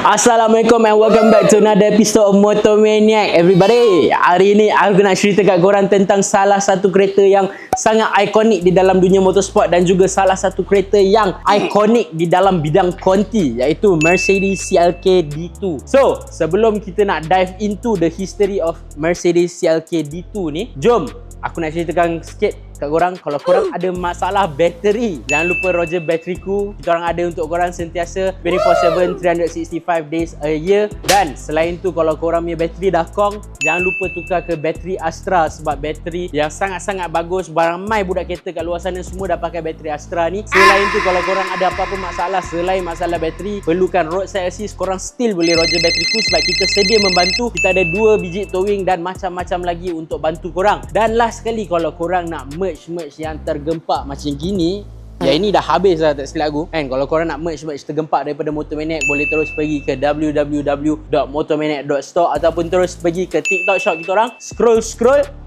Assalamualaikum and welcome back to another episode of Motomaniac everybody. Hari ni aku nak cerita kat korang tentang salah satu kereta yang sangat ikonik di dalam dunia motorsport dan juga salah satu kereta yang ikonik di dalam bidang konti, iaitu Mercedes CLK D2. So, sebelum kita nak dive into the history of Mercedes CLK D2 ni, jom aku nak ceritakan sikit kat korang. Kalau korang ada masalah bateri, jangan lupa Roger Batteriku. Kita orang ada untuk korang sentiasa 24/7, 365 days a year. Dan selain tu, kalau korang punya bateri dah kong, jangan lupa tukar ke bateri Astra, sebab bateri yang sangat-sangat bagus. Ramai budak kereta kat luar sana semua dah pakai bateri Astra ni. Selain tu, kalau korang ada apa-apa masalah selain masalah bateri, perlukan roadside assist, korang still boleh Roger Batteriku, sebab kita sedia membantu. Kita ada 2 biji towing dan macam-macam lagi untuk bantu korang. Dan last sekali, kalau korang nak merch yang tergempak macam gini, ya ini dah habis lah tak silap aku kan. Kalau korang nak merch tergempak daripada Motomaniac, boleh terus pergi ke www.motomaniac.store ataupun terus pergi ke TikTok shop kita orang, scroll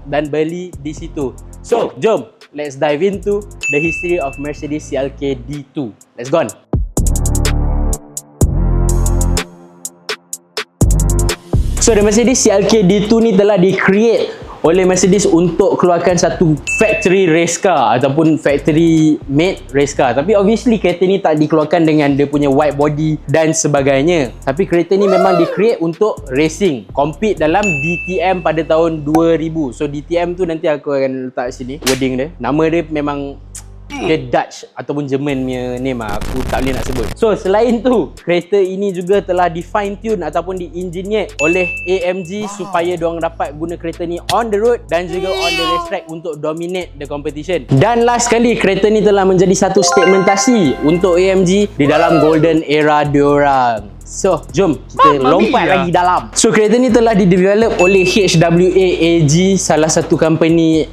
dan beli di situ. So jom, let's dive into the history of Mercedes CLK D2. Let's go on. So the Mercedes CLK D2 ni telah di-create oleh Mercedes untuk keluarkan satu factory race car ataupun factory made race car. Tapi obviously kereta ni tak dikeluarkan dengan dia punya wide body dan sebagainya. Tapi kereta ni memang di-create untuk racing, compete dalam DTM pada tahun 2000. So DTM tu nanti aku akan letak sini wording dia. Nama dia memang dia Dutch ataupun German punya name lah. Aku tak boleh nak sebut. So selain tu, kereta ini juga telah di fine tune ataupun di engineer oleh AMG supaya diorang dapat guna kereta ni on the road dan juga on the racetrack untuk dominate the competition. Dan last sekali, kereta ni telah menjadi satu segmentasi untuk AMG di dalam golden era diorang. So, jom kita lompat lagi dalam. So, kereta ni telah di-develop oleh HWA AG, salah satu company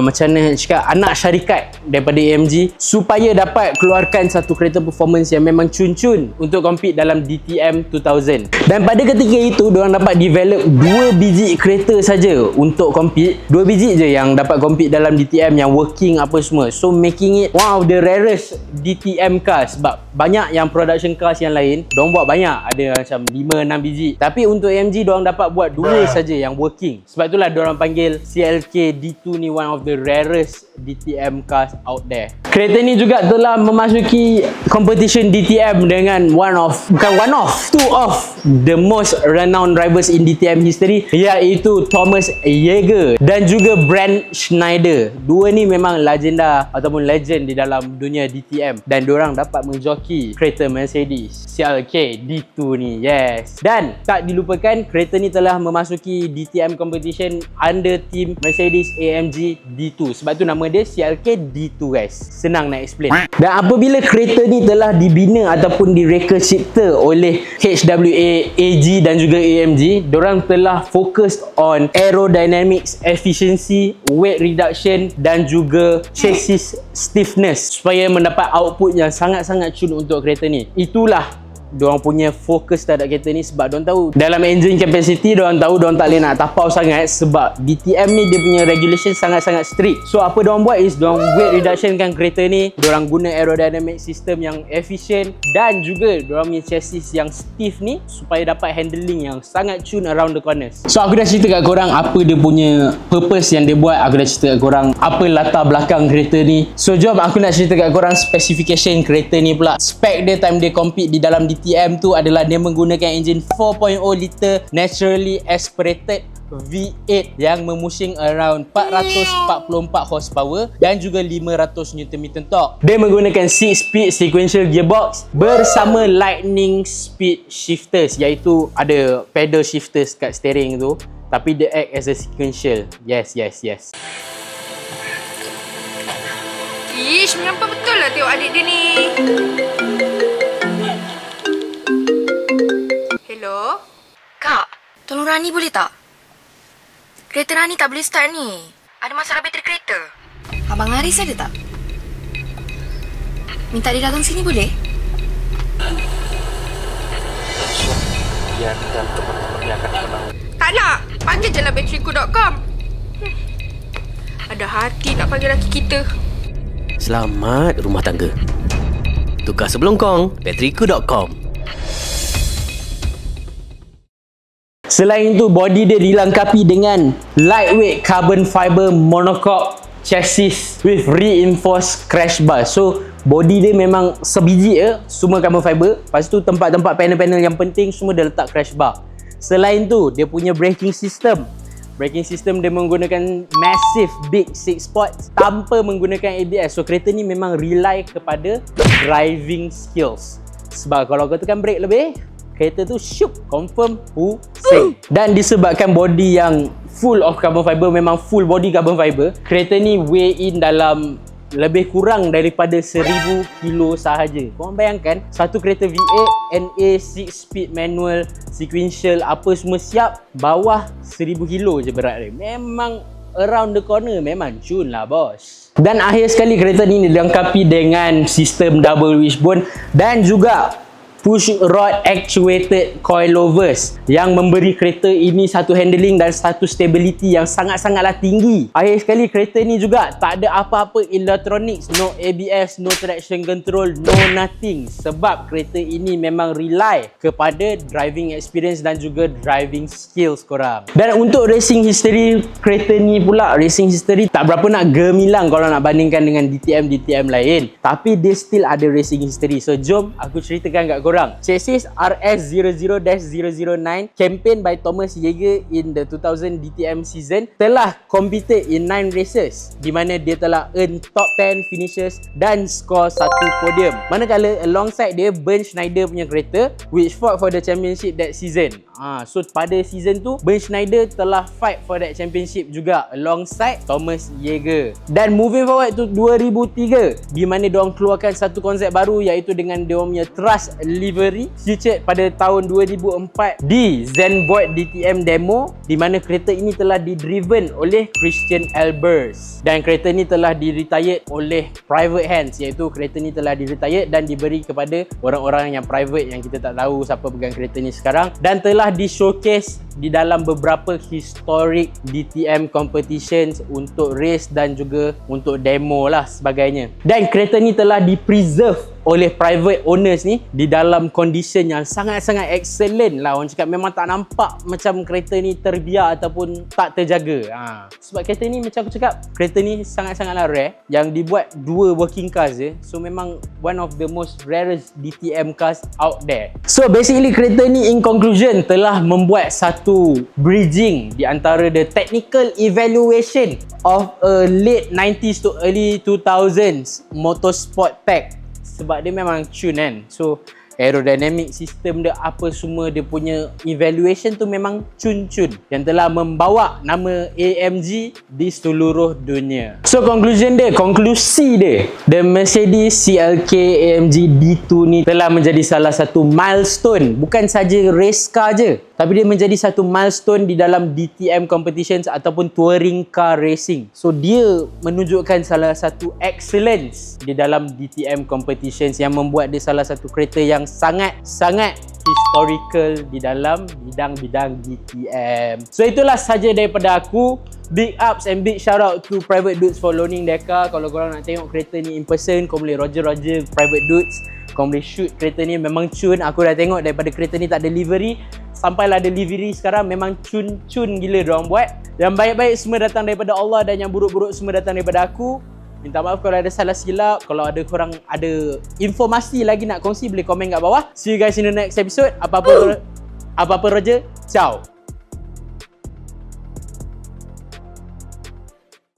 macam mana cakap, anak syarikat daripada AMG, supaya dapat keluarkan satu kereta performance yang memang cun-cun untuk compete dalam DTM 2000. Dan pada ketika itu, diorang dapat develop 2 biji kereta saja untuk compete. 2 biji je yang dapat compete dalam DTM yang working apa semua. So, making it one of the rarest DTM cars, sebab banyak yang production cars yang lain, diorang buat banyak, ada macam 5-6 biji. Tapi untuk AMG diorang dapat buat 2 saja yang working. Sebab itulah diorang panggil CLK D2 ni one of the rarest DTM cars out there. Kereta ni juga telah memasuki competition DTM dengan two of the most renowned drivers in DTM history, iaitu Thomas Yeager dan juga Brent Schneider. 2 ni memang legenda ataupun legend di dalam dunia DTM, dan diorang dapat menjoki kereta Mercedes CLK D2 ni. Yes. Dan tak dilupakan, kereta ni telah memasuki DTM competition under team Mercedes AMG D2. Sebab tu nama dia CLK D2 guys. Senang nak explain. Dan apabila kereta ni telah dibina ataupun direka cipta oleh HWA AG dan juga AMG, diorang telah fokus on aerodynamics, efficiency, weight reduction dan juga chassis stiffness supaya mendapat output yang sangat-sangat cun untuk kereta ni. Itulah diorang punya fokus terhadap kereta ni, sebab diorang tahu dalam engine capacity, diorang tahu diorang tak boleh nak tapau sangat, sebab DTM ni dia punya regulation sangat-sangat strict. So apa diorang buat is diorang weight reduction kan kereta ni, diorang guna aerodynamic system yang efficient dan juga diorang punya chassis yang stiff ni supaya dapat handling yang sangat tune around the corners. So aku dah cerita kat korang apa dia punya purpose yang dia buat, aku dah cerita kat korang apa latar belakang kereta ni. So jom aku nak cerita kat korang specification kereta ni pula. Spec dia time dia compete di dalam DTM tu adalah dia menggunakan enjin 4.0 liter naturally aspirated V8 yang memushing around 444 horsepower dan juga 500 Nm torque. Dia menggunakan 6-speed sequential gearbox bersama lightning speed shifters, iaitu ada pedal shifters kat steering tu, tapi dia act as a sequential. Yes. Ish, menyampah betul lah tengok adik dia ni. Hello? Kak, tolong Rani boleh tak? Kereta Rani tak boleh start ni. Ada masalah bateri kereta. Abang Haris ada tak? Minta dia datang sini boleh? Biarkan teman-temannya akan menang. Tak nak. Panggil je lah batteriku.com. Ada hati nak panggil laki kita. Selamat rumah tangga. Tukar sebelum kong, Batteriku.com. Selain itu, body dia dilengkapi dengan lightweight carbon fiber monocoque chassis with reinforced crash bar. So body dia memang sebiji semua carbon fiber. Lepas tu tempat-tempat panel-panel yang penting semua dia letak crash bar. Selain tu, dia punya braking system. Braking system dia menggunakan massive big 6 spots tanpa menggunakan ABS. So kereta ni memang rely kepada driving skills. Sebab kalau kau tekan brake lebih, kereta tu syuk, confirm pusing. Dan disebabkan body yang full of carbon fiber, memang full body carbon fiber, kereta ni weigh in dalam lebih kurang daripada 1000 kilo sahaja. Korang bayangkan, satu kereta V8 NA 6-speed manual sequential apa semua siap, bawah 1000 kilo je berat dia. Memang around the corner, memang cun lah bos. Dan akhir sekali, kereta ni dilengkapi dengan sistem double wishbone dan juga push rod actuated coilovers yang memberi kereta ini satu handling dan satu stability yang sangat-sangatlah tinggi. Akhir sekali, kereta ni juga tak ada apa-apa electronics, no ABS, no traction control, no nothing. Sebab kereta ini memang rely kepada driving experience dan juga driving skills korang. Dan untuk racing history kereta ni pula, racing history tak berapa nak gemilang kalau nak bandingkan dengan DTM lain. Tapi dia still ada racing history. So jom aku ceritakan kat korang. Chassis RS00-009 campaign by Thomas Yeager in the 2000 DTM season telah competed in 9 races di mana dia telah earn top 10 finishes dan score 1 podium. Manakala alongside dia Bernd Schneider punya kereta which fought for the championship that season. So pada season tu Bernd Schneider telah fight for that championship juga alongside Thomas Yeager. Dan moving forward to 2003 di mana diorang keluarkan satu konsep baru iaitu dengan diorang punya thrust livery featured pada tahun 2004 di Zenvoort DTM demo di mana kereta ini telah didriven oleh Christian Albers dan kereta ini telah di-retired oleh private hands, iaitu kereta ni telah di-retired dan diberi kepada orang-orang yang private yang kita tak tahu siapa pegang kereta ni sekarang, dan telah di-showcase di dalam beberapa historic DTM competitions untuk race dan juga untuk demo lah sebagainya. Dan kereta ni telah di-preserve oleh private owners ni di dalam condition yang sangat-sangat excellent lah. Orang cakap memang tak nampak macam kereta ni terbiar ataupun tak terjaga. Sebab kereta ni macam aku cakap, kereta ni sangat-sangatlah rare, yang dibuat 2 working cars je. So memang one of the most rarest DTM cars out there. So basically kereta ni in conclusion telah membuat satu bridging di antara the technical evaluation of a late 90s to early 2000s motorsport pack. Sebab dia memang tune kan. So aerodynamic system dia apa semua, dia punya evaluation tu memang cun-cun yang telah membawa nama AMG di seluruh dunia. So konklusi dia, the Mercedes CLK AMG D2 ni telah menjadi salah satu milestone, bukan saja race car je, tapi dia menjadi satu milestone di dalam DTM competitions ataupun touring car racing. So dia menunjukkan salah satu excellence di dalam DTM competitions yang membuat dia salah satu kereta yang sangat-sangat historical di dalam bidang-bidang DTM. So itulah saja daripada aku. Big ups and big shout out to Private Dudes for loaning their car. Kalau korang nak tengok kereta ni in person, kau boleh roger Private Dudes. Kau boleh shoot kereta ni, memang cun. Aku dah tengok daripada kereta ni tak ada livery sampailah ada livery sekarang, memang cun-cun gila diorang buat. Yang baik-baik semua datang daripada Allah dan yang buruk-buruk semua datang daripada aku. Minta maaf kalau ada salah silap. Kalau ada korang ada informasi lagi nak kongsi, boleh komen kat bawah. See you guys in the next episode. Apa-apa Roger, ciao.